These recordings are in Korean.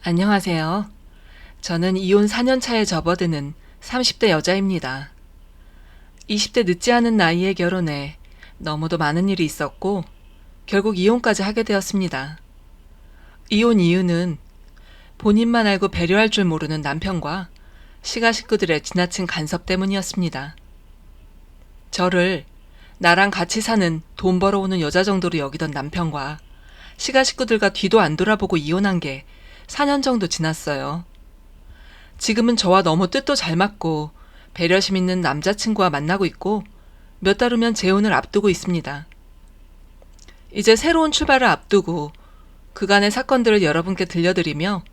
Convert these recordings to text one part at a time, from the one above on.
안녕하세요. 저는 이혼 4년 차에 접어드는 30대 여자입니다. 20대 늦지 않은 나이에 결혼해 너무도 많은 일이 있었고 결국 이혼까지 하게 되었습니다. 이혼 이유는 본인만 알고 배려할 줄 모르는 남편과 시가 식구들의 지나친 간섭 때문이었습니다. 저를 나랑 같이 사는 돈 벌어오는 여자 정도로 여기던 남편과 시가 식구들과 뒤도 안 돌아보고 이혼한 게 4년 정도 지났어요. 지금은 저와 너무 뜻도 잘 맞고 배려심 있는 남자친구와 만나고 있고 몇 달 후면 재혼을 앞두고 있습니다. 이제 새로운 출발을 앞두고 그간의 사건들을 여러분께 들려드리며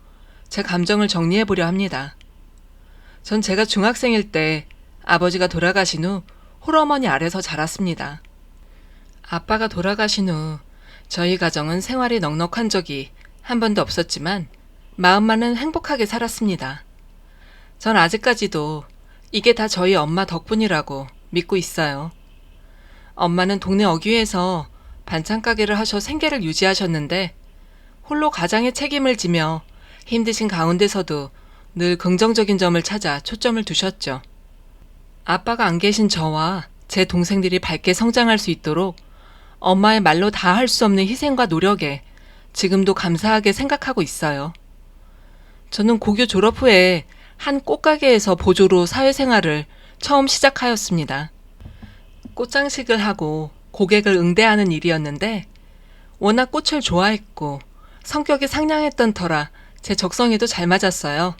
제 감정을 정리해보려 합니다. 전 제가 중학생일 때 아버지가 돌아가신 후 홀어머니 아래서 자랐습니다. 아빠가 돌아가신 후 저희 가정은 생활이 넉넉한 적이 한 번도 없었지만 마음만은 행복하게 살았습니다. 전 아직까지도 이게 다 저희 엄마 덕분이라고 믿고 있어요. 엄마는 동네 어귀에서 반찬 가게를 하셔 생계를 유지하셨는데 홀로 가장의 책임을 지며 힘드신 가운데서도 늘 긍정적인 점을 찾아 초점을 두셨죠. 아빠가 안 계신 저와 제 동생들이 밝게 성장할 수 있도록 엄마의 말로 다 할 수 없는 희생과 노력에 지금도 감사하게 생각하고 있어요. 저는 고교 졸업 후에 한 꽃가게에서 보조로 사회생활을 처음 시작하였습니다. 꽃장식을 하고 고객을 응대하는 일이었는데 워낙 꽃을 좋아했고 성격이 상냥했던 터라 제 적성에도 잘 맞았어요.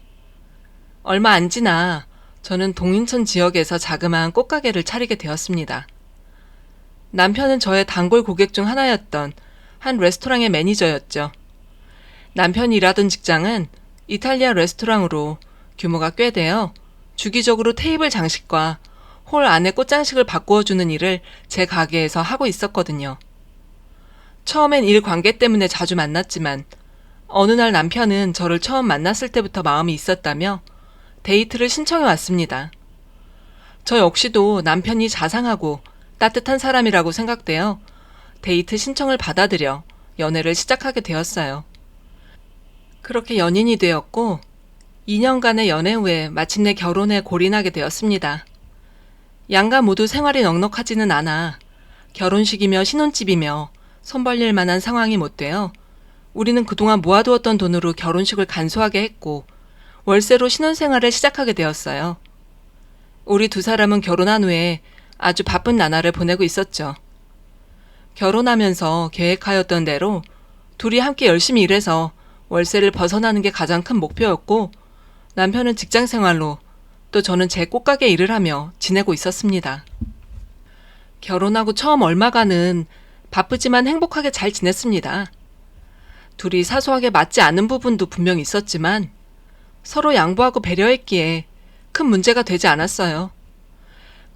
얼마 안 지나 저는 동인천 지역에서 자그마한 꽃가게를 차리게 되었습니다. 남편은 저의 단골 고객 중 하나였던 한 레스토랑의 매니저였죠. 남편이 일하던 직장은 이탈리아 레스토랑으로 규모가 꽤 되어 주기적으로 테이블 장식과 홀 안에 꽃장식을 바꾸어주는 일을 제 가게에서 하고 있었거든요. 처음엔 일 관계 때문에 자주 만났지만 어느 날 남편은 저를 처음 만났을 때부터 마음이 있었다며 데이트를 신청해 왔습니다. 저 역시도 남편이 자상하고 따뜻한 사람이라고 생각되어 데이트 신청을 받아들여 연애를 시작하게 되었어요. 그렇게 연인이 되었고 2년간의 연애 후에 마침내 결혼에 골인하게 되었습니다. 양가 모두 생활이 넉넉하지는 않아 결혼식이며 신혼집이며 손 벌릴 만한 상황이 못 되어 우리는 그동안 모아두었던 돈으로 결혼식을 간소하게 했고 월세로 신혼생활을 시작하게 되었어요. 우리 두 사람은 결혼한 후에 아주 바쁜 나날을 보내고 있었죠. 결혼하면서 계획하였던 대로 둘이 함께 열심히 일해서 월세를 벗어나는 게 가장 큰 목표였고 남편은 직장생활로 또 저는 제 꽃가게 일을 하며 지내고 있었습니다. 결혼하고 처음 얼마간은 바쁘지만 행복하게 잘 지냈습니다. 둘이 사소하게 맞지 않은 부분도 분명 있었지만 서로 양보하고 배려했기에 큰 문제가 되지 않았어요.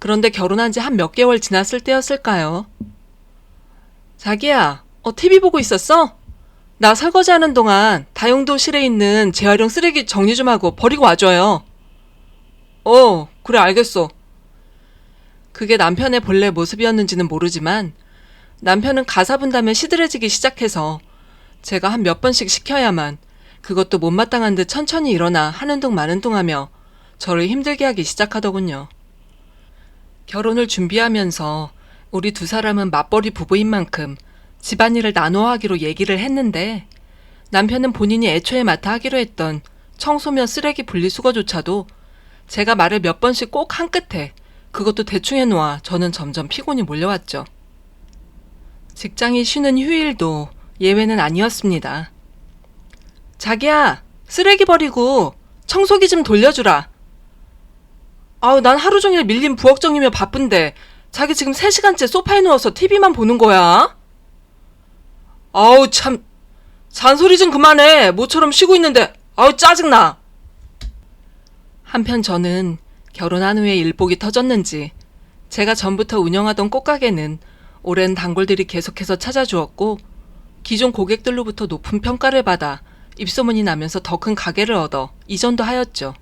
그런데 결혼한 지 한 몇 개월 지났을 때였을까요? 자기야, TV 보고 있었어? 나 설거지하는 동안 다용도실에 있는 재활용 쓰레기 정리 좀 하고 버리고 와줘요. 그래 알겠어. 그게 남편의 본래 모습이었는지는 모르지만 남편은 가사 분담에 시들해지기 시작해서 제가 한 몇 번씩 시켜야만 그것도 못마땅한 듯 천천히 일어나 하는 둥 마는 둥 하며 저를 힘들게 하기 시작하더군요. 결혼을 준비하면서 우리 두 사람은 맞벌이 부부인 만큼 집안일을 나누어 하기로 얘기를 했는데 남편은 본인이 애초에 맡아 하기로 했던 청소며 쓰레기 분리수거조차도 제가 말을 몇 번씩 꼭 한 끝에 그것도 대충 해놓아 저는 점점 피곤이 몰려왔죠. 직장이 쉬는 휴일도 예외는 아니었습니다. 자기야, 쓰레기 버리고 청소기 좀 돌려주라. 난 하루 종일 밀린 부엌 정리며 바쁜데 자기 지금 3시간째 소파에 누워서 TV만 보는 거야? 참, 잔소리 좀 그만해. 모처럼 쉬고 있는데, 짜증나. 한편 저는 결혼한 후에 일복이 터졌는지 제가 전부터 운영하던 꽃가게는 오랜 단골들이 계속해서 찾아주었고 기존 고객들로부터 높은 평가를 받아 입소문이 나면서 더 큰 가게를 얻어 이전도 하였죠.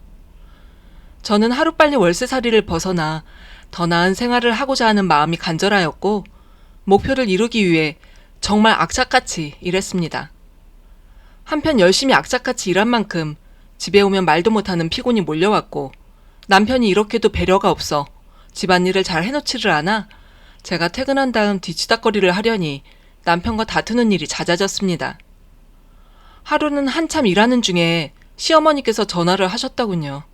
저는 하루빨리 월세살이를 벗어나 더 나은 생활을 하고자 하는 마음이 간절하였고 목표를 이루기 위해 정말 악착같이 일했습니다. 한편 열심히 악착같이 일한 만큼 집에 오면 말도 못하는 피곤이 몰려왔고 남편이 이렇게도 배려가 없어 집안일을 잘 해놓지를 않아 제가 퇴근한 다음 뒤치다꺼리를 하려니 남편과 다투는 일이 잦아졌습니다. 하루는 한참 일하는 중에 시어머니께서 전화를 하셨더군요.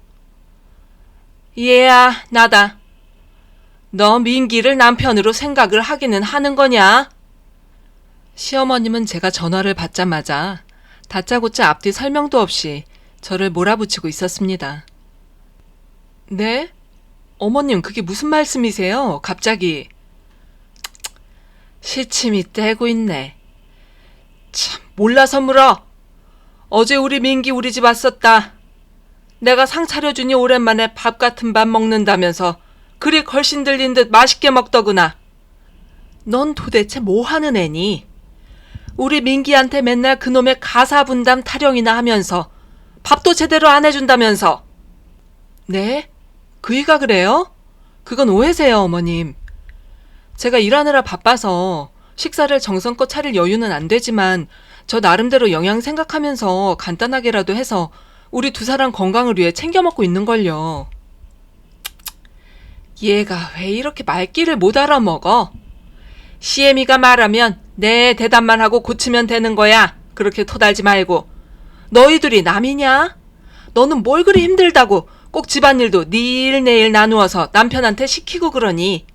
얘야, 나다. 너 민기를 남편으로 생각을 하기는 하는 거냐? 시어머님은 제가 전화를 받자마자 다짜고짜 앞뒤 설명도 없이 저를 몰아붙이고 있었습니다. 네? 어머님, 그게 무슨 말씀이세요? 갑자기. 시침이 떼고 있네. 참, 몰라서 물어. 어제 우리 민기 우리 집 왔었다. 내가 상 차려주니 오랜만에 밥 같은 밥 먹는다면서 그리 걸신 들린 듯 맛있게 먹더구나. 넌 도대체 뭐 하는 애니? 우리 민기한테 맨날 그놈의 가사 분담 타령이나 하면서 밥도 제대로 안 해준다면서. 네? 그이가 그래요? 그건 오해세요, 어머님. 제가 일하느라 바빠서 식사를 정성껏 차릴 여유는 안 되지만 저 나름대로 영양 생각하면서 간단하게라도 해서 우리 두 사람 건강을 위해 챙겨 먹고 있는걸요. 얘가 왜 이렇게 말귀를 못 알아먹어? 시애미가 말하면 네 대답만 하고 고치면 되는 거야. 그렇게 토달지 말고. 너희들이 남이냐? 너는 뭘 그리 힘들다고 꼭 집안일도 네 일 내 일 나누어서 남편한테 시키고 그러니.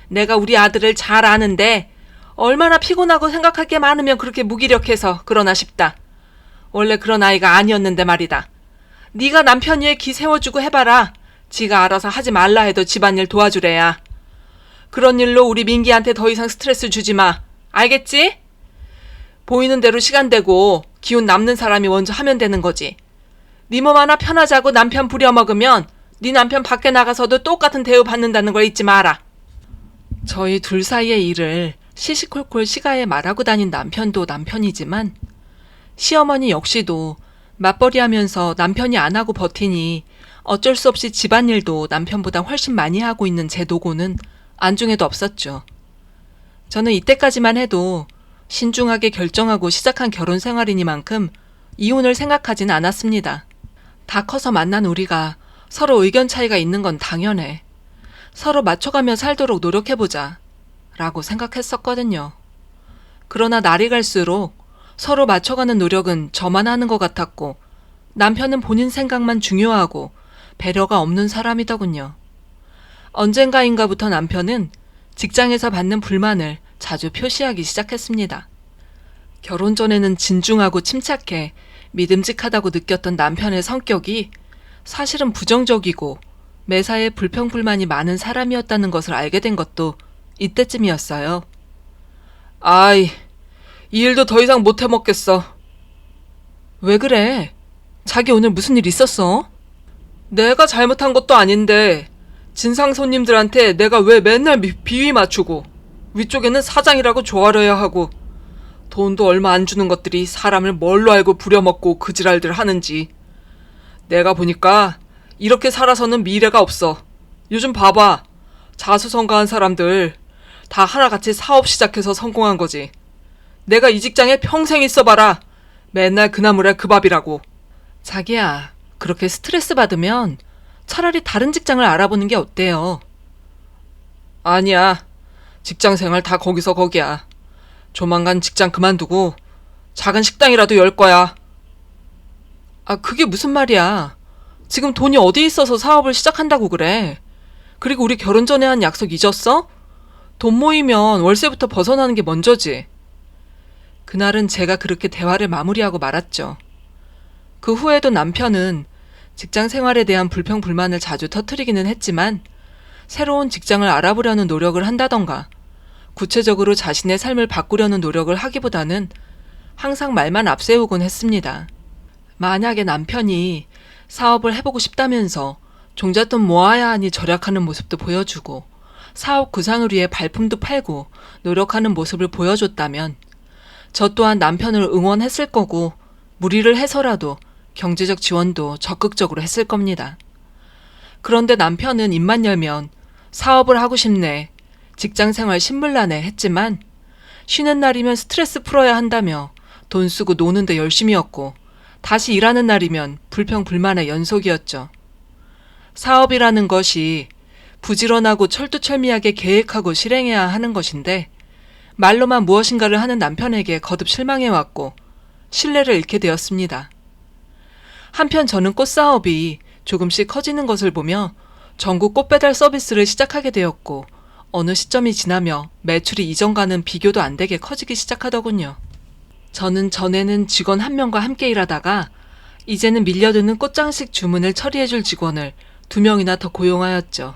내가 우리 아들을 잘 아는데 얼마나 피곤하고 생각할 게 많으면 그렇게 무기력해서 그러나 싶다. 원래 그런 아이가 아니었는데 말이다. 네가 남편 위에 기 세워주고 해봐라. 지가 알아서 하지 말라 해도 집안일 도와주래야. 그런 일로 우리 민기한테 더 이상 스트레스 주지 마. 알겠지? 보이는 대로 시간 되고 기운 남는 사람이 먼저 하면 되는 거지. 네 몸 하나 편하자고 남편 부려먹으면 네 남편 밖에 나가서도 똑같은 대우 받는다는 걸 잊지 마라. 저희 둘 사이의 일을 시시콜콜 시가에 말하고 다닌 남편도 남편이지만 시어머니 역시도 맞벌이 하면서 남편이 안 하고 버티니 어쩔 수 없이 집안일도 남편보다 훨씬 많이 하고 있는 제 노고는 안중에도 없었죠. 저는 이때까지만 해도 신중하게 결정하고 시작한 결혼 생활이니만큼 이혼을 생각하진 않았습니다. 다 커서 만난 우리가 서로 의견 차이가 있는 건 당연해. 서로 맞춰가며 살도록 노력해보자 라고 생각했었거든요. 그러나 날이 갈수록 서로 맞춰가는 노력은 저만 하는 것 같았고 남편은 본인 생각만 중요하고 배려가 없는 사람이더군요. 언젠가인가부터 남편은 직장에서 받는 불만을 자주 표시하기 시작했습니다. 결혼 전에는 진중하고 침착해 믿음직하다고 느꼈던 남편의 성격이 사실은 부정적이고 매사에 불평불만이 많은 사람이었다는 것을 알게 된 것도 이때쯤이었어요. 아이, 이 일도 더 이상 못 해먹겠어. 왜 그래? 자기 오늘 무슨 일 있었어? 내가 잘못한 것도 아닌데 진상 손님들한테 내가 왜 맨날 비위 맞추고 위쪽에는 사장이라고 조아려야 하고 돈도 얼마 안 주는 것들이 사람을 뭘로 알고 부려먹고 그 지랄들 하는지. 내가 보니까 이렇게 살아서는 미래가 없어. 요즘 봐봐. 자수성가한 사람들 다 하나같이 사업 시작해서 성공한 거지. 내가 이 직장에 평생 있어봐라. 맨날 그 나물에 그 밥이라고. 자기야, 그렇게 스트레스 받으면 차라리 다른 직장을 알아보는 게 어때요? 아니야. 직장 생활 다 거기서 거기야. 조만간 직장 그만두고 작은 식당이라도 열 거야. 아, 그게 무슨 말이야. 지금 돈이 어디 있어서 사업을 시작한다고 그래. 그리고 우리 결혼 전에 한 약속 잊었어? 돈 모이면 월세부터 벗어나는 게 먼저지. 그날은 제가 그렇게 대화를 마무리하고 말았죠. 그 후에도 남편은 직장 생활에 대한 불평불만을 자주 터뜨리기는 했지만 새로운 직장을 알아보려는 노력을 한다던가 구체적으로 자신의 삶을 바꾸려는 노력을 하기보다는 항상 말만 앞세우곤 했습니다. 만약에 남편이 사업을 해보고 싶다면서 종잣돈 모아야 하니 절약하는 모습도 보여주고 사업 구상을 위해 발품도 팔고 노력하는 모습을 보여줬다면 저 또한 남편을 응원했을 거고 무리를 해서라도 경제적 지원도 적극적으로 했을 겁니다. 그런데 남편은 입만 열면 사업을 하고 싶네, 직장생활 신물나네 했지만 쉬는 날이면 스트레스 풀어야 한다며 돈 쓰고 노는데 열심이었고 다시 일하는 날이면 불평불만의 연속이었죠. 사업이라는 것이 부지런하고 철두철미하게 계획하고 실행해야 하는 것인데 말로만 무엇인가를 하는 남편에게 거듭 실망해왔고 신뢰를 잃게 되었습니다. 한편 저는 꽃사업이 조금씩 커지는 것을 보며 전국 꽃배달 서비스를 시작하게 되었고 어느 시점이 지나며 매출이 이전과는 비교도 안 되게 커지기 시작하더군요. 저는 전에는 직원 1명과 함께 일하다가 이제는 밀려드는 꽃장식 주문을 처리해줄 직원을 2명이나 더 고용하였죠.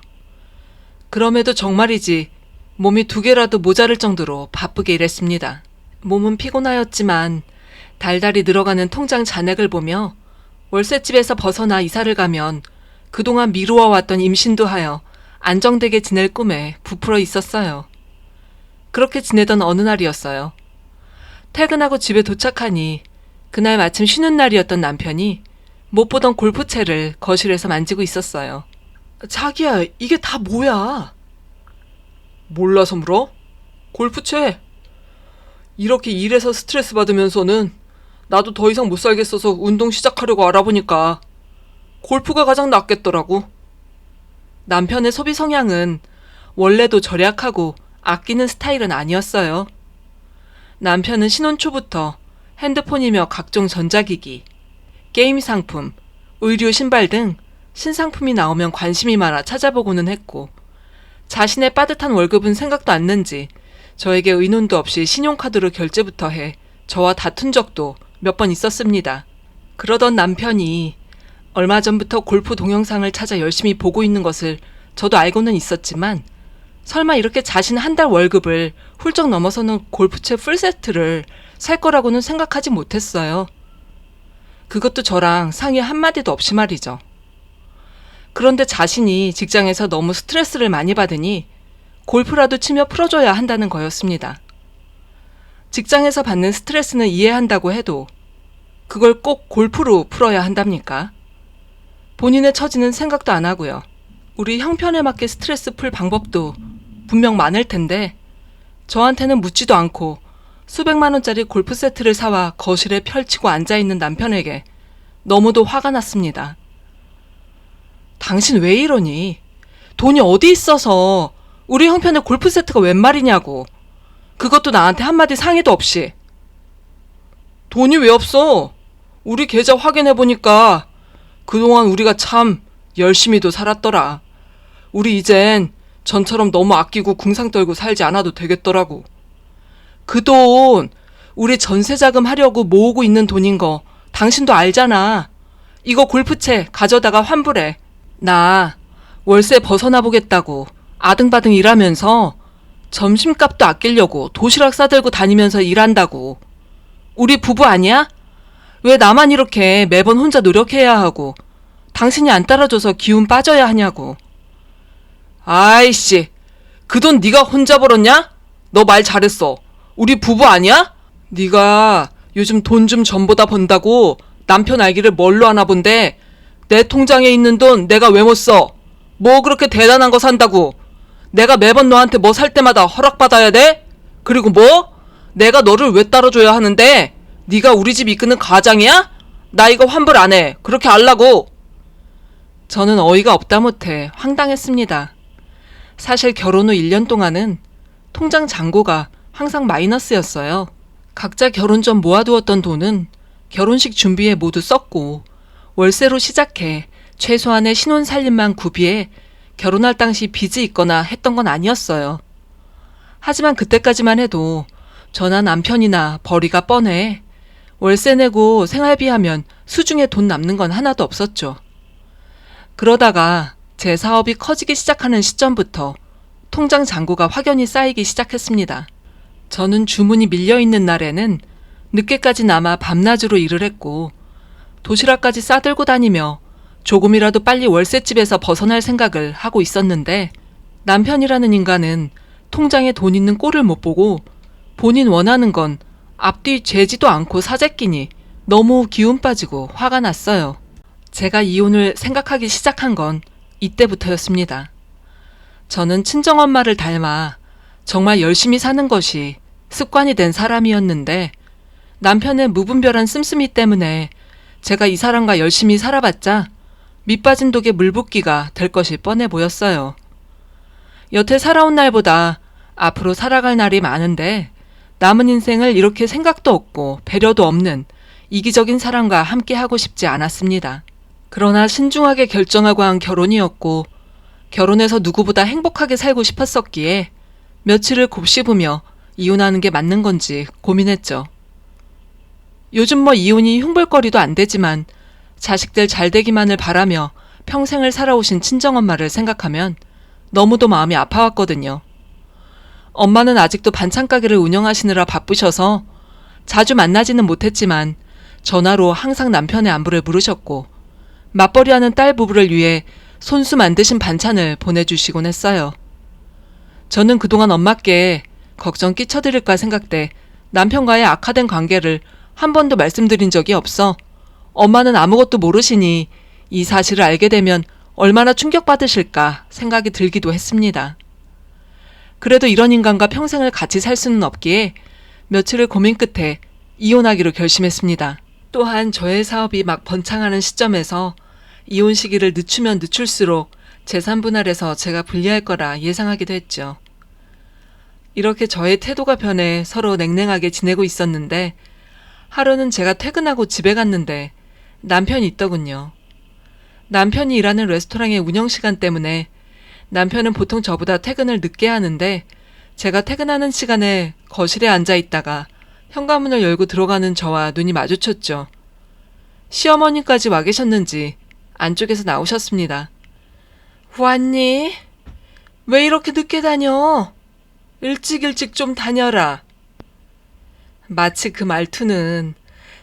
그럼에도 정말이지 몸이 2개라도 모자랄 정도로 바쁘게 일했습니다. 몸은 피곤하였지만 달달이 늘어가는 통장 잔액을 보며 월세집에서 벗어나 이사를 가면 그동안 미루어왔던 임신도 하여 안정되게 지낼 꿈에 부풀어 있었어요. 그렇게 지내던 어느 날이었어요. 퇴근하고 집에 도착하니 그날 마침 쉬는 날이었던 남편이 못 보던 골프채를 거실에서 만지고 있었어요. 자기야, 이게 다 뭐야? 몰라서 물어? 골프채. 이렇게 일해서 스트레스 받으면서는 나도 더 이상 못 살겠어서 운동 시작하려고 알아보니까 골프가 가장 낫겠더라고. 남편의 소비 성향은 원래도 절약하고 아끼는 스타일은 아니었어요. 남편은 신혼 초부터 핸드폰이며 각종 전자기기, 게임 상품, 의류, 신발 등 신상품이 나오면 관심이 많아 찾아보고는 했고 자신의 빠듯한 월급은 생각도 않는지 저에게 의논도 없이 신용카드로 결제부터 해 저와 다툰 적도 몇 번 있었습니다. 그러던 남편이 얼마 전부터 골프 동영상을 찾아 열심히 보고 있는 것을 저도 알고는 있었지만 설마 이렇게 자신 한 달 월급을 훌쩍 넘어서는 골프채 풀세트를 살 거라고는 생각하지 못했어요. 그것도 저랑 상의 한마디도 없이 말이죠. 그런데 자신이 직장에서 너무 스트레스를 많이 받으니 골프라도 치며 풀어줘야 한다는 거였습니다. 직장에서 받는 스트레스는 이해한다고 해도 그걸 꼭 골프로 풀어야 한답니까? 본인의 처지는 생각도 안 하고요. 우리 형편에 맞게 스트레스 풀 방법도 분명 많을 텐데 저한테는 묻지도 않고 수백만 원짜리 골프 세트를 사와 거실에 펼치고 앉아있는 남편에게 너무도 화가 났습니다. 당신 왜 이러니? 돈이 어디 있어서 우리 형편에 골프 세트가 웬 말이냐고. 그것도 나한테 한마디 상의도 없이. 돈이 왜 없어? 우리 계좌 확인해보니까 그동안 우리가 참 열심히도 살았더라. 우리 이젠 전처럼 너무 아끼고 궁상 떨고 살지 않아도 되겠더라고. 그 돈 우리 전세자금 하려고 모으고 있는 돈인 거 당신도 알잖아. 이거 골프채 가져다가 환불해. 나 월세 벗어나 보겠다고 아등바등 일하면서 점심값도 아끼려고 도시락 싸들고 다니면서 일한다고. 우리 부부 아니야? 왜 나만 이렇게 매번 혼자 노력해야 하고 당신이 안 따라줘서 기운 빠져야 하냐고. 아이씨, 그 돈 네가 혼자 벌었냐? 너 말 잘했어. 우리 부부 아니야? 네가 요즘 돈 좀 전보다 번다고 남편 알기를 뭘로 하나 본데 내 통장에 있는 돈 내가 왜 못 써? 뭐 그렇게 대단한 거 산다고. 내가 매번 너한테 뭐 살 때마다 허락받아야 돼? 그리고 뭐? 내가 너를 왜 따라줘야 하는데? 네가 우리 집 이끄는 가장이야? 나 이거 환불 안 해. 그렇게 알라고. 저는 어이가 없다 못해 황당했습니다. 사실 결혼 후 1년 동안은 통장 잔고가 항상 마이너스였어요. 각자 결혼 전 모아두었던 돈은 결혼식 준비에 모두 썼고 월세로 시작해 최소한의 신혼 살림만 구비해 결혼할 당시 빚이 있거나 했던 건 아니었어요. 하지만 그때까지만 해도 저나 남편이나 벌이가 뻔해 월세 내고 생활비 하면 수중에 돈 남는 건 하나도 없었죠. 그러다가 제 사업이 커지기 시작하는 시점부터 통장 잔고가 확연히 쌓이기 시작했습니다. 저는 주문이 밀려있는 날에는 늦게까지 남아 밤낮으로 일을 했고 도시락까지 싸들고 다니며 조금이라도 빨리 월세집에서 벗어날 생각을 하고 있었는데 남편이라는 인간은 통장에 돈 있는 꼴을 못 보고 본인 원하는 건 앞뒤 재지도 않고 사재끼니 너무 기운 빠지고 화가 났어요. 제가 이혼을 생각하기 시작한 건 이때부터였습니다. 저는 친정엄마를 닮아 정말 열심히 사는 것이 습관이 된 사람이었는데 남편의 무분별한 씀씀이 때문에 제가 이 사람과 열심히 살아봤자 밑빠진 독에 물 붓기가 될 것이 뻔해 보였어요. 여태 살아온 날보다 앞으로 살아갈 날이 많은데 남은 인생을 이렇게 생각도 없고 배려도 없는 이기적인 사람과 함께 하고 싶지 않았습니다. 그러나 신중하게 결정하고 한 결혼이었고 결혼해서 누구보다 행복하게 살고 싶었었기에 며칠을 곱씹으며 이혼하는 게 맞는 건지 고민했죠. 요즘 뭐 이혼이 흉볼거리도 안 되지만 자식들 잘 되기만을 바라며 평생을 살아오신 친정엄마를 생각하면 너무도 마음이 아파왔거든요. 엄마는 아직도 반찬 가게를 운영하시느라 바쁘셔서 자주 만나지는 못했지만 전화로 항상 남편의 안부를 물으셨고 맞벌이하는 딸 부부를 위해 손수 만드신 반찬을 보내주시곤 했어요. 저는 그동안 엄마께 걱정 끼쳐드릴까 생각돼 남편과의 악화된 관계를 한 번도 말씀드린 적이 없어 엄마는 아무것도 모르시니 이 사실을 알게 되면 얼마나 충격받으실까 생각이 들기도 했습니다. 그래도 이런 인간과 평생을 같이 살 수는 없기에 며칠을 고민 끝에 이혼하기로 결심했습니다. 또한 저의 사업이 막 번창하는 시점에서 이혼 시기를 늦추면 늦출수록 재산 분할에서 제가 불리할 거라 예상하기도 했죠. 이렇게 저의 태도가 변해 서로 냉랭하게 지내고 있었는데 하루는 제가 퇴근하고 집에 갔는데 남편이 있더군요. 남편이 일하는 레스토랑의 운영시간 때문에 남편은 보통 저보다 퇴근을 늦게 하는데 제가 퇴근하는 시간에 거실에 앉아 있다가 현관문을 열고 들어가는 저와 눈이 마주쳤죠. 시어머니까지 와 계셨는지 안쪽에서 나오셨습니다. 왔니? 왜 이렇게 늦게 다녀? 일찍 좀 다녀라. 마치 그 말투는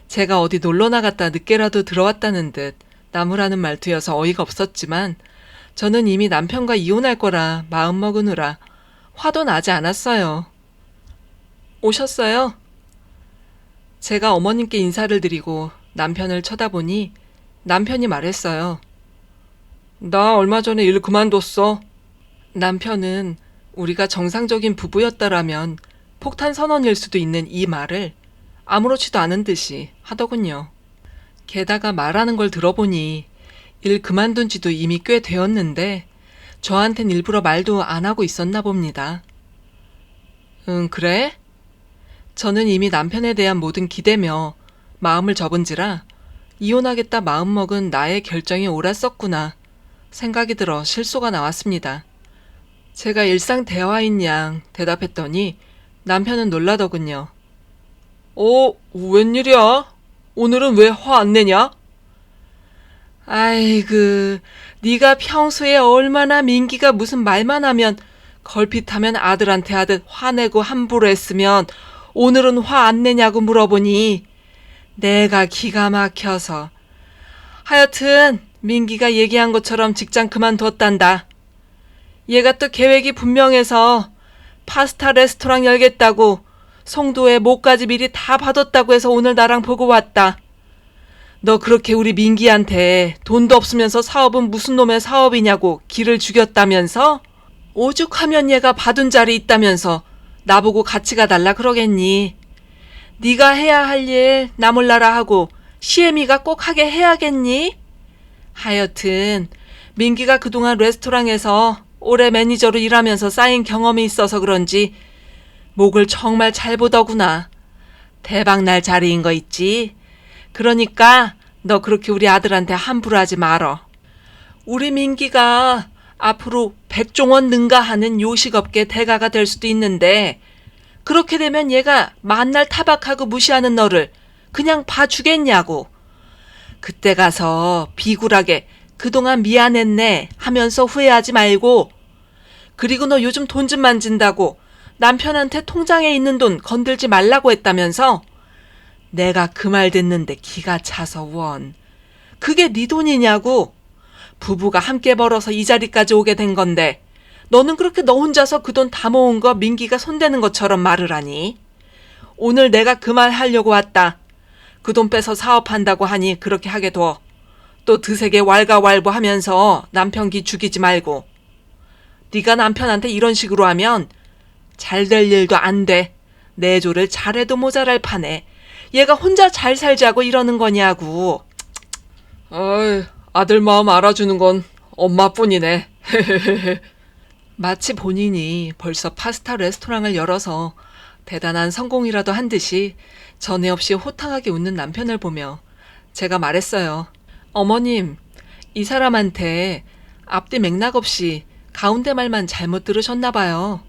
제가 어디 놀러 나갔다 늦게라도 들어왔다는 듯 나무라는 말투여서 어이가 없었지만 저는 이미 남편과 이혼할 거라 마음먹으느라 화도 나지 않았어요. 오셨어요? 제가 어머님께 인사를 드리고 남편을 쳐다보니 남편이 말했어요. 나 얼마 전에 일 그만뒀어. 남편은 우리가 정상적인 부부였다라면 폭탄 선언일 수도 있는 이 말을 아무렇지도 않은 듯이 하더군요. 게다가 말하는 걸 들어보니 일 그만둔 지도 이미 꽤 되었는데 저한텐 일부러 말도 안 하고 있었나 봅니다. 응, 그래? 저는 이미 남편에 대한 모든 기대며 마음을 접은지라 이혼하겠다 마음먹은 나의 결정이 옳았었구나 생각이 들어 실소가 나왔습니다. 제가 일상 대화인 양 대답했더니 남편은 놀라더군요. 웬일이야? 오늘은 왜 화 안 내냐? 아이고, 네가 평소에 얼마나 민기가 무슨 말만 하면 걸핏하면 아들한테 하듯 화내고 함부로 했으면 오늘은 화 안 내냐고 물어보니 내가 기가 막혀서. 하여튼 민기가 얘기한 것처럼 직장 그만뒀단다. 얘가 또 계획이 분명해서 파스타 레스토랑 열겠다고 송도에 목까지 미리 다 받았다고 해서 오늘 나랑 보고 왔다. 너 그렇게 우리 민기한테 돈도 없으면서 사업은 무슨 놈의 사업이냐고 기를 죽였다면서? 오죽하면 얘가 받은 자리 있다면서 나보고 같이 가달라 그러겠니? 네가 해야 할 일 나 몰라라 하고 시애미가 꼭 하게 해야겠니? 하여튼 민기가 그동안 레스토랑에서 오래 매니저로 일하면서 쌓인 경험이 있어서 그런지 목을 정말 잘 보더구나. 대박날 자리인 거 있지? 그러니까 너 그렇게 우리 아들한테 함부로 하지 말어. 우리 민기가 앞으로 백종원 능가하는 요식업계 대가가 될 수도 있는데 그렇게 되면 얘가 만날 타박하고 무시하는 너를 그냥 봐주겠냐고. 그때 가서 비굴하게 그동안 미안했네 하면서 후회하지 말고, 그리고 너 요즘 돈 좀 만진다고 남편한테 통장에 있는 돈 건들지 말라고 했다면서? 내가 그 말 듣는데 기가 차서 원. 그게 네 돈이냐고. 부부가 함께 벌어서 이 자리까지 오게 된 건데 너는 그렇게 너 혼자서 그 돈 다 모은 거 민기가 손대는 것처럼 말을 하니? 오늘 내가 그 말 하려고 왔다. 그 돈 빼서 사업한다고 하니 그렇게 하게 둬. 또 드세게 왈가왈부하면서 남편 기 죽이지 말고. 네가 남편한테 이런 식으로 하면 잘 될 일도 안 돼. 내조를 잘해도 모자랄 판에 얘가 혼자 잘 살자고 이러는 거냐고. 어이, 아들 마음 알아주는 건 엄마뿐이네. 마치 본인이 벌써 파스타 레스토랑을 열어서 대단한 성공이라도 한 듯이 전에 없이 호탕하게 웃는 남편을 보며 제가 말했어요. 어머님, 이 사람한테 앞뒤 맥락 없이 가운데 말만 잘못 들으셨나 봐요.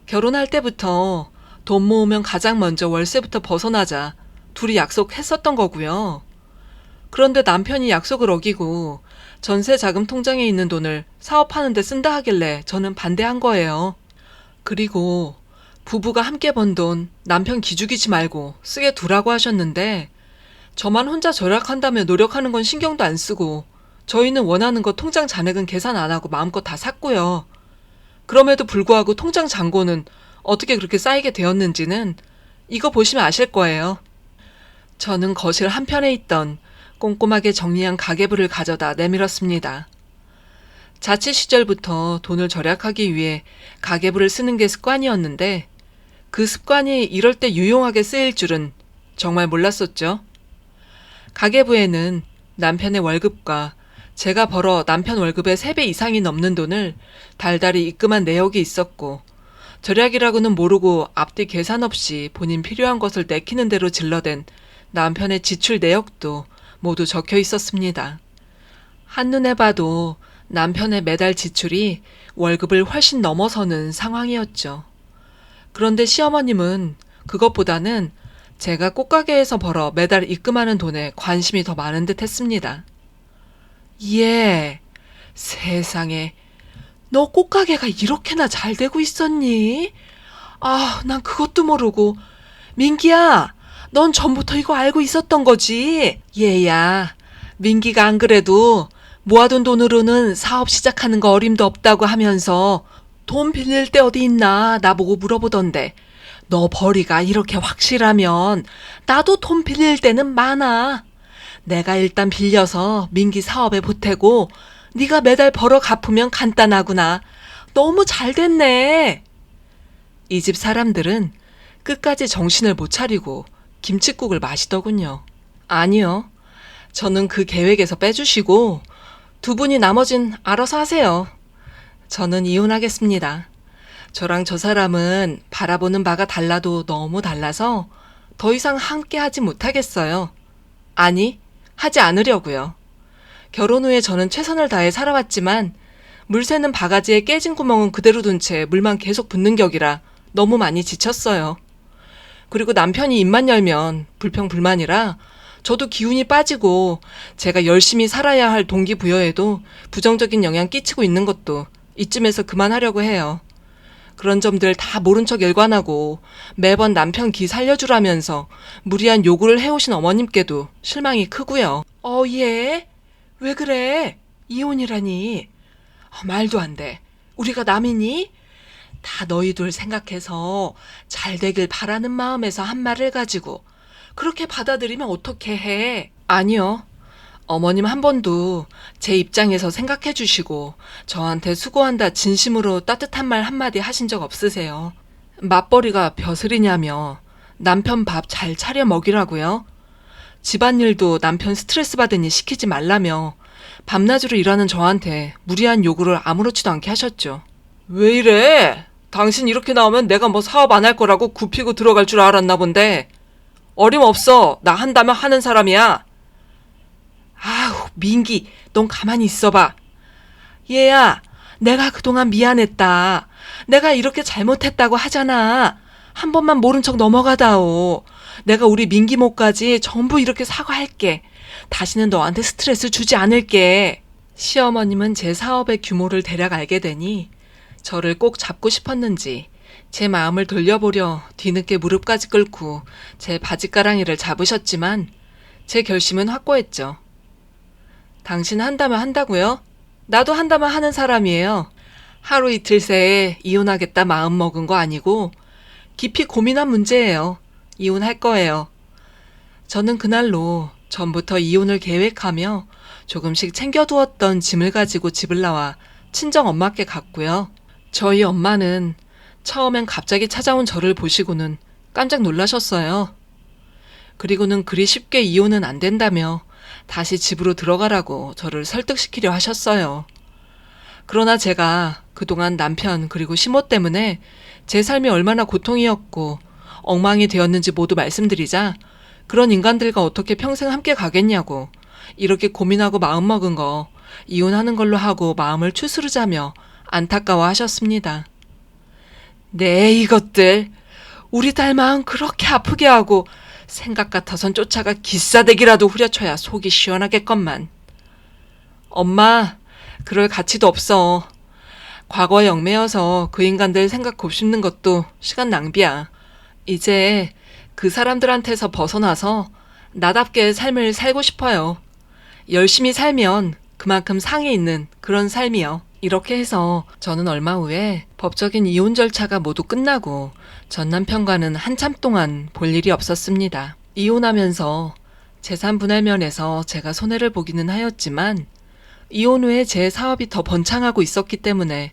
결혼할 때부터 돈 모으면 가장 먼저 월세부터 벗어나자 둘이 약속했었던 거고요. 그런데 남편이 약속을 어기고 전세 자금 통장에 있는 돈을 사업하는 데 쓴다 하길래 저는 반대한 거예요. 그리고 부부가 함께 번 돈 남편 기죽이지 말고 쓰게 두라고 하셨는데 저만 혼자 절약한다며 노력하는 건 신경도 안 쓰고 저희는 원하는 거 통장 잔액은 계산 안 하고 마음껏 다 샀고요. 그럼에도 불구하고 통장 잔고는 어떻게 그렇게 쌓이게 되었는지는 이거 보시면 아실 거예요. 저는 거실 한편에 있던 꼼꼼하게 정리한 가계부를 가져다 내밀었습니다. 자취 시절부터 돈을 절약하기 위해 가계부를 쓰는 게 습관이었는데 그 습관이 이럴 때 유용하게 쓰일 줄은 정말 몰랐었죠. 가계부에는 남편의 월급과 제가 벌어 남편 월급의 3배 이상이 넘는 돈을 달달이 입금한 내역이 있었고 절약이라고는 모르고 앞뒤 계산 없이 본인 필요한 것을 내키는 대로 질러댄 남편의 지출 내역도 모두 적혀 있었습니다. 한눈에 봐도 남편의 매달 지출이 월급을 훨씬 넘어서는 상황이었죠. 그런데 시어머님은 그것보다는 제가 꽃가게에서 벌어 매달 입금하는 돈에 관심이 더 많은 듯 했습니다. 예, 세상에, 너 꽃가게가 이렇게나 잘 되고 있었니? 아, 난 그것도 모르고. 민기야, 넌 전부터 이거 알고 있었던 거지? 얘야, 민기가 안 그래도 모아둔 돈으로는 사업 시작하는 거 어림도 없다고 하면서 돈 빌릴 데 어디 있나 나보고 물어보던데 너 벌이가 이렇게 확실하면 나도 돈 빌릴 데는 많아. 내가 일단 빌려서 민기 사업에 보태고 네가 매달 벌어 갚으면 간단하구나. 너무 잘 됐네. 이 집 사람들은 끝까지 정신을 못 차리고 김칫국을 마시더군요. 아니요. 저는 그 계획에서 빼주시고 두 분이 나머진 알아서 하세요. 저는 이혼하겠습니다. 저랑 저 사람은 바라보는 바가 달라도 너무 달라서 더 이상 함께 하지 못하겠어요. 아니, 하지 않으려고요. 결혼 후에 저는 최선을 다해 살아왔지만 물새는 바가지에 깨진 구멍은 그대로 둔 채 물만 계속 붓는 격이라 너무 많이 지쳤어요. 그리고 남편이 입만 열면 불평불만이라 저도 기운이 빠지고 제가 열심히 살아야 할 동기부여에도 부정적인 영향 끼치고 있는 것도 이쯤에서 그만하려고 해요. 그런 점들 다 모른 척 일관하고 매번 남편 기 살려주라면서 무리한 요구를 해오신 어머님께도 실망이 크고요. 예? 왜 그래? 이혼이라니. 말도 안 돼. 우리가 남이니? 다 너희 둘 생각해서 잘 되길 바라는 마음에서 한 말을 가지고 그렇게 받아들이면 어떻게 해? 아니요. 어머님 한 번도 제 입장에서 생각해 주시고 저한테 수고한다 진심으로 따뜻한 말 한마디 하신 적 없으세요. 맞벌이가 벼슬이냐며 남편 밥 잘 차려 먹이라고요? 집안일도 남편 스트레스 받으니 시키지 말라며 밤낮으로 일하는 저한테 무리한 요구를 아무렇지도 않게 하셨죠. 왜 이래? 당신 이렇게 나오면 내가 뭐 사업 안 할 거라고 굽히고 들어갈 줄 알았나 본데. 어림없어. 나 한다면 하는 사람이야. 아우, 민기, 넌 가만히 있어봐. 얘야, 내가 그동안 미안했다. 내가 이렇게 잘못했다고 하잖아. 한 번만 모른 척 넘어가다오. 내가 우리 민기 목까지 전부 이렇게 사과할게. 다시는 너한테 스트레스 주지 않을게. 시어머님은 제 사업의 규모를 대략 알게 되니 저를 꼭 잡고 싶었는지 제 마음을 돌려보려 뒤늦게 무릎까지 꿇고 제 바지가랑이를 잡으셨지만 제 결심은 확고했죠. 당신 한다면 한다고요? 나도 한다면 하는 사람이에요. 하루 이틀 새에 이혼하겠다 마음 먹은 거 아니고 깊이 고민한 문제예요. 이혼할 거예요. 저는 그날로 전부터 이혼을 계획하며 조금씩 챙겨두었던 짐을 가지고 집을 나와 친정 엄마께 갔고요. 저희 엄마는 처음엔 갑자기 찾아온 저를 보시고는 깜짝 놀라셨어요. 그리고는 그리 쉽게 이혼은 안 된다며 다시 집으로 들어가라고 저를 설득시키려 하셨어요. 그러나 제가 그동안 남편 그리고 시모 때문에 제 삶이 얼마나 고통이었고 엉망이 되었는지 모두 말씀드리자 그런 인간들과 어떻게 평생 함께 가겠냐고 이렇게 고민하고 마음먹은 거 이혼하는 걸로 하고 마음을 추스르자며 안타까워 하셨습니다. 네, 이것들. 우리 딸 마음 그렇게 아프게 하고 생각 같아선 쫓아가 기싸대기라도 후려쳐야 속이 시원하겠건만. 엄마, 그럴 가치도 없어. 과거에 얽매여서 그 인간들 생각 곱씹는 것도 시간 낭비야. 이제 그 사람들한테서 벗어나서 나답게 삶을 살고 싶어요. 열심히 살면 그만큼 상이 있는 그런 삶이요. 이렇게 해서 저는 얼마 후에 법적인 이혼 절차가 모두 끝나고 전 남편과는 한참 동안 볼 일이 없었습니다. 이혼하면서 재산 분할 면에서 제가 손해를 보기는 하였지만 이혼 후에 제 사업이 더 번창하고 있었기 때문에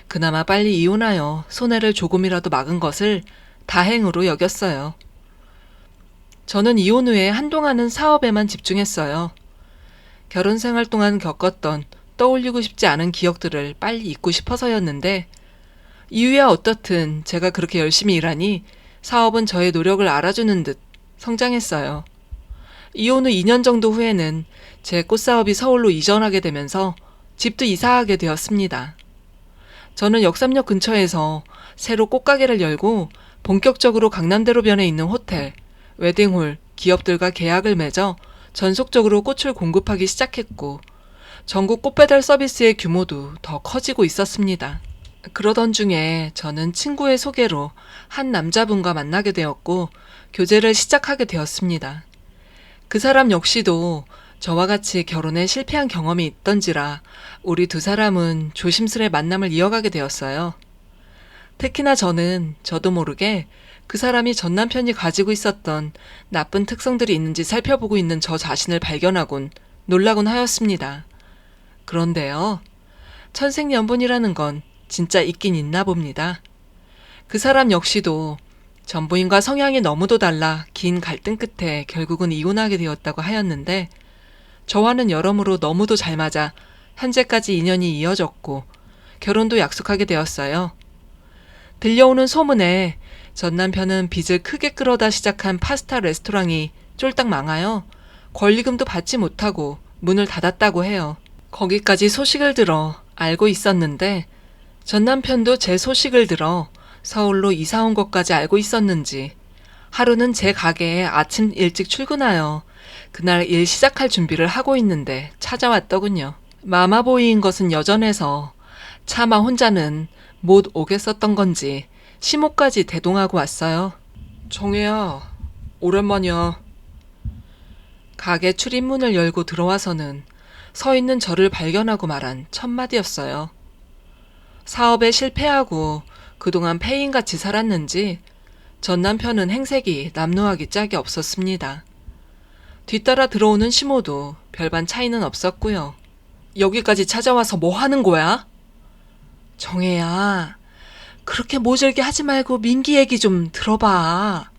그나마 빨리 이혼하여 손해를 조금이라도 막은 것을 다행으로 여겼어요. 저는 이혼 후에 한동안은 사업에만 집중했어요. 결혼 생활 동안 겪었던 떠올리고 싶지 않은 기억들을 빨리 잊고 싶어서였는데 이유야 어떻든 제가 그렇게 열심히 일하니 사업은 저의 노력을 알아주는 듯 성장했어요. 이혼 후 2년 정도 후에는 제 꽃사업이 서울로 이전하게 되면서 집도 이사하게 되었습니다. 저는 역삼역 근처에서 새로 꽃가게를 열고 본격적으로 강남대로변에 있는 호텔, 웨딩홀, 기업들과 계약을 맺어 전속적으로 꽃을 공급하기 시작했고 전국 꽃배달 서비스의 규모도 더 커지고 있었습니다. 그러던 중에 저는 친구의 소개로 한 남자분과 만나게 되었고 교제를 시작하게 되었습니다. 그 사람 역시도 저와 같이 결혼에 실패한 경험이 있던지라 우리 두 사람은 조심스레 만남을 이어가게 되었어요. 특히나 저는 저도 모르게 그 사람이 전 남편이 가지고 있었던 나쁜 특성들이 있는지 살펴보고 있는 저 자신을 발견하곤 놀라곤 하였습니다. 그런데요, 천생연분이라는 건 진짜 있긴 있나 봅니다. 그 사람 역시도 전부인과 성향이 너무도 달라 긴 갈등 끝에 결국은 이혼하게 되었다고 하였는데 저와는 여러모로 너무도 잘 맞아 현재까지 인연이 이어졌고 결혼도 약속하게 되었어요. 들려오는 소문에 전 남편은 빚을 크게 끌어다 시작한 파스타 레스토랑이 쫄딱 망하여 권리금도 받지 못하고 문을 닫았다고 해요. 거기까지 소식을 들어 알고 있었는데 전 남편도 제 소식을 들어 서울로 이사 온 것까지 알고 있었는지 하루는 제 가게에 아침 일찍 출근하여 그날 일 시작할 준비를 하고 있는데 찾아왔더군요. 마마보이인 것은 여전해서 차마 혼자는 못 오겠었던 건지 시모까지 대동하고 왔어요. 정혜야, 오랜만이야. 가게 출입문을 열고 들어와서는 서 있는 저를 발견하고 말한 첫 마디였어요. 사업에 실패하고 그동안 폐인같이 살았는지 전 남편은 행색이 남루하기 짝이 없었습니다. 뒤따라 들어오는 시모도 별반 차이는 없었고요. 여기까지 찾아와서 뭐 하는 거야? 정혜야, 그렇게 모질게 하지 말고 민기 얘기 좀 들어봐.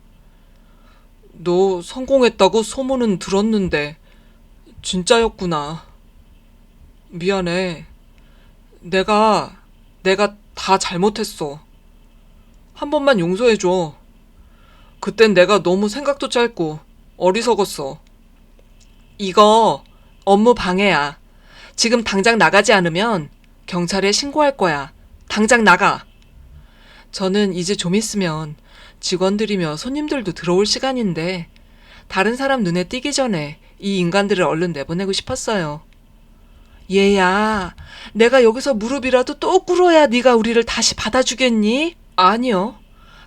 너 성공했다고 소문은 들었는데 진짜였구나. 미안해. 내가 다 잘못했어. 한 번만 용서해줘. 그땐 내가 너무 생각도 짧고 어리석었어. 이거 업무 방해야. 지금 당장 나가지 않으면 경찰에 신고할 거야. 당장 나가. 저는 이제 좀 있으면 직원들이며 손님들도 들어올 시간인데 다른 사람 눈에 띄기 전에 이 인간들을 얼른 내보내고 싶었어요. 얘야, 내가 여기서 무릎이라도 또 꿇어야 네가 우리를 다시 받아주겠니? 아니요.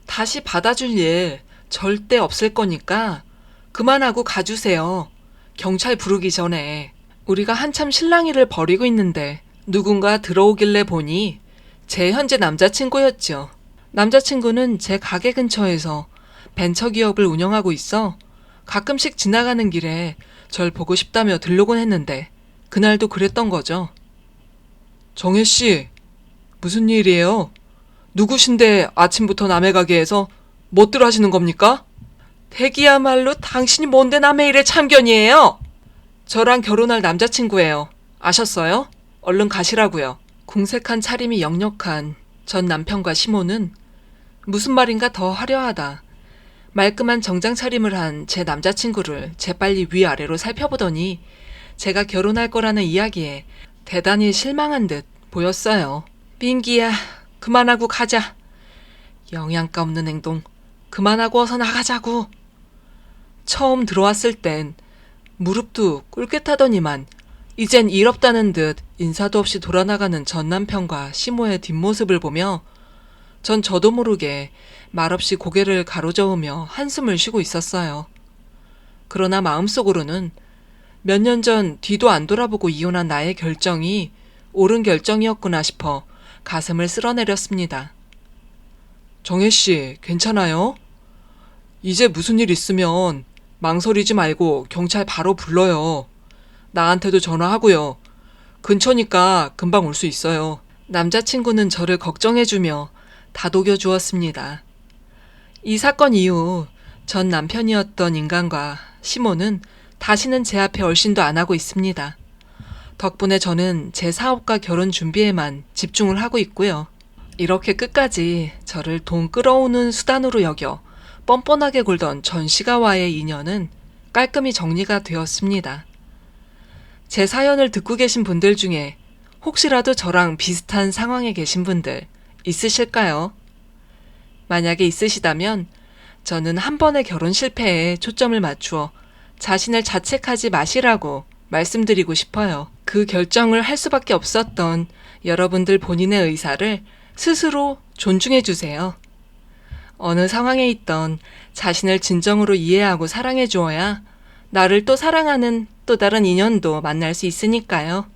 다시 받아줄 일 절대 없을 거니까 그만하고 가주세요. 경찰 부르기 전에. 우리가 한참 실랑이를 벌이고 있는데 누군가 들어오길래 보니 제 현재 남자친구였죠. 남자친구는 제 가게 근처에서 벤처기업을 운영하고 있어 가끔씩 지나가는 길에 절 보고 싶다며 들르곤 했는데 그날도 그랬던 거죠. 정혜씨, 무슨 일이에요? 누구신데 아침부터 남의 가게에서 멋들 하시는 겁니까? 대기야말로 당신이 뭔데 남의 일에 참견이에요? 저랑 결혼할 남자친구예요. 아셨어요? 얼른 가시라고요. 궁색한 차림이 역력한 전 남편과 시모는 무슨 말인가 더 화려하다. 말끔한 정장 차림을 한 제 남자친구를 재빨리 위아래로 살펴보더니 제가 결혼할 거라는 이야기에 대단히 실망한 듯 보였어요. 민기야, 그만하고 가자. 영양가 없는 행동, 그만하고 어서 나가자고. 처음 들어왔을 땐 무릎도 꿇겠다더니만 이젠 일 없다는 듯 인사도 없이 돌아나가는 전 남편과 시모의 뒷모습을 보며 전 저도 모르게 말없이 고개를 가로저으며 한숨을 쉬고 있었어요. 그러나 마음속으로는 몇 년 전 뒤도 안 돌아보고 이혼한 나의 결정이 옳은 결정이었구나 싶어 가슴을 쓸어내렸습니다. 정혜씨, 괜찮아요? 이제 무슨 일 있으면 망설이지 말고 경찰 바로 불러요. 나한테도 전화하고요. 근처니까 금방 올 수 있어요. 남자친구는 저를 걱정해주며 다독여 주었습니다. 이 사건 이후 전 남편이었던 인간과 시모는 다시는 제 앞에 얼씬도 안 하고 있습니다. 덕분에 저는 제 사업과 결혼 준비에만 집중을 하고 있고요. 이렇게 끝까지 저를 돈 끌어오는 수단으로 여겨 뻔뻔하게 굴던 전 씨가와의 인연은 깔끔히 정리가 되었습니다. 제 사연을 듣고 계신 분들 중에 혹시라도 저랑 비슷한 상황에 계신 분들 있으실까요? 만약에 있으시다면 저는 한 번의 결혼 실패에 초점을 맞추어 자신을 자책하지 마시라고 말씀드리고 싶어요. 그 결정을 할 수밖에 없었던 여러분들 본인의 의사를 스스로 존중해 주세요. 어느 상황에 있던 자신을 진정으로 이해하고 사랑해 주어야 나를 또 사랑하는 또 다른 인연도 만날 수 있으니까요.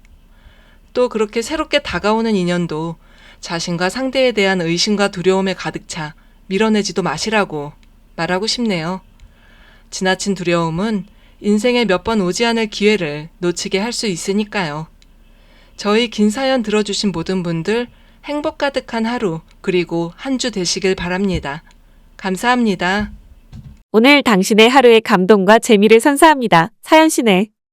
또 그렇게 새롭게 다가오는 인연도 자신과 상대에 대한 의심과 두려움에 가득 차 밀어내지도 마시라고 말하고 싶네요. 지나친 두려움은 인생에 몇 번 오지 않을 기회를 놓치게 할 수 있으니까요. 저희 긴 사연 들어주신 모든 분들 행복 가득한 하루 그리고 한 주 되시길 바랍니다. 감사합니다. 오늘 당신의 하루의 감동과 재미를 선사합니다. 사연시네